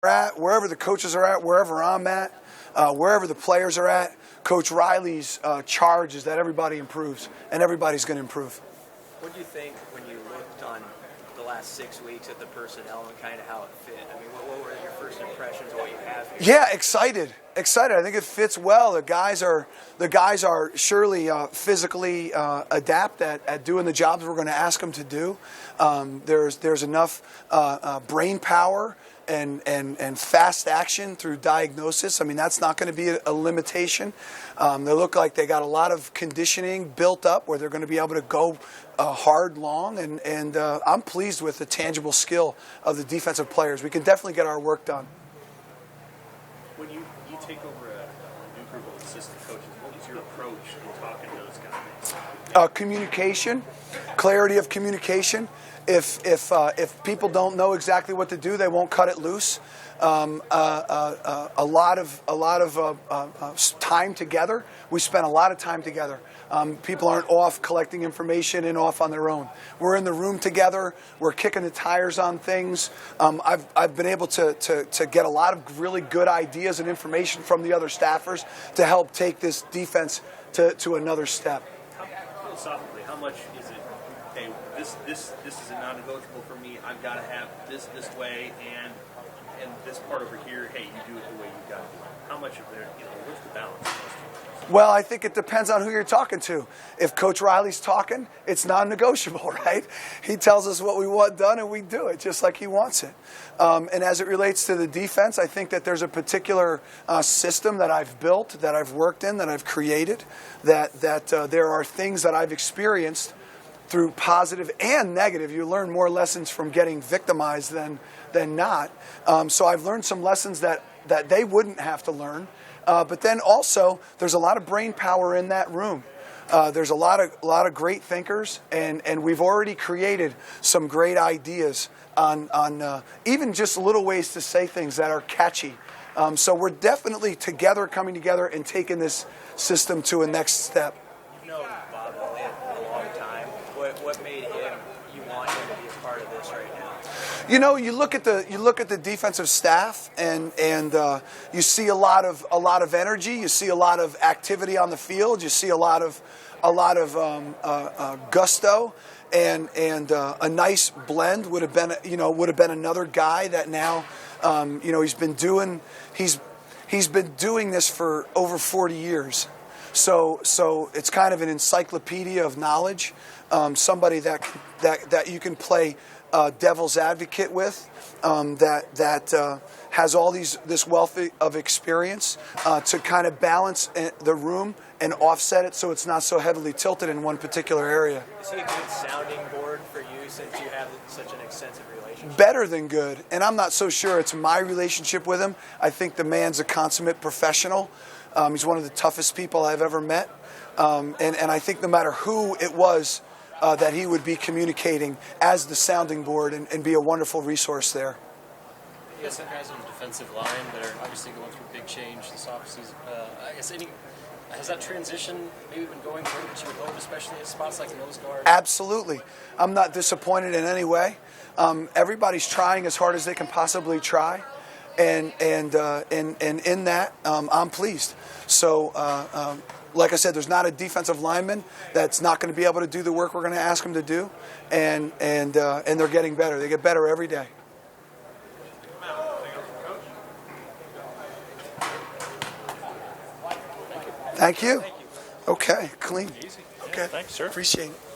at, wherever the coaches are at, wherever I'm at, wherever the players are at, Coach Riley's charge is that everybody improves, and everybody's going to improve. What do you think when you looked on the last 6 weeks at the personnel and kind of how it fit? I mean, what were your first impressions of what you have here? Yeah, excited. I think it fits well. The guys are surely physically adept at doing the jobs we're going to ask them to do. There's enough brain power and fast action through diagnosis. I mean, that's not going to be a limitation. They look like they got a lot of conditioning built up where they're going to be able to go hard, long, and I'm pleased with the tangible skill of the defensive players. We can definitely get our work done. When you take over a new group of assistant coaches, what was your approach in talking to those guys? Communication, clarity of communication. If people don't know exactly what to do, they won't cut it loose. A lot of time together. We spent a lot of time together. People aren't off collecting information and off on their own. We're in the room together. We're kicking the tires on things. I've been able to get a lot of really good ideas and information from the other staffers to help take this defense to another step. Philosophically, how much is it? Hey, this is a non-negotiable for me. I've got to have this way, and this part over here. Hey, you do it the way you got to do it. How much of there? What's the balance? Well, I think it depends on who you're talking to. If Coach Riley's talking, it's non-negotiable, right? He tells us what we want done, and we do it just like he wants it. And as it relates to the defense, I think that there's a particular system that I've built, that I've worked in, that I've created, that there are things that I've experienced through positive and negative. You learn more lessons from getting victimized than not. So I've learned some lessons that they wouldn't have to learn. But then also, there's a lot of brain power in that room. There's a lot of great thinkers, and we've already created some great ideas on even just little ways to say things that are catchy. So we're definitely coming together and taking this system to a next step. You've known Bob Elliott for a long time. What made you want him to be a part of this right now? You look at the defensive staff, and you see a lot of energy. You see a lot of activity on the field. You see a lot of gusto, and a nice blend would have been another guy that now he's been doing this for over 40 years. So it's kind of an encyclopedia of knowledge. Somebody that you can play devil's advocate with, that has all this wealth of experience to kind of balance the room and offset it so it's not so heavily tilted in one particular area. Is he a good sounding board for you since you have such an extensive relationship? Better than good, and I'm not so sure it's my relationship with him. I think the man's a consummate professional. He's one of the toughest people I've ever met, and I think no matter who it was, that he would be communicating as the sounding board and be a wonderful resource there. You got some guys on the defensive line that are obviously going through a big change this offseason. I guess has that transition maybe been going great that you would hope, especially at spots like nose guard? Absolutely. I'm not disappointed in any way. Everybody's trying as hard as they can possibly try, and in that, I'm pleased. So. Like I said, there's not a defensive lineman that's not going to be able to do the work we're going to ask them to do, and they're getting better. They get better every day. Thank you. Okay, clean. Easy. Okay, Thanks, sir. Appreciate it.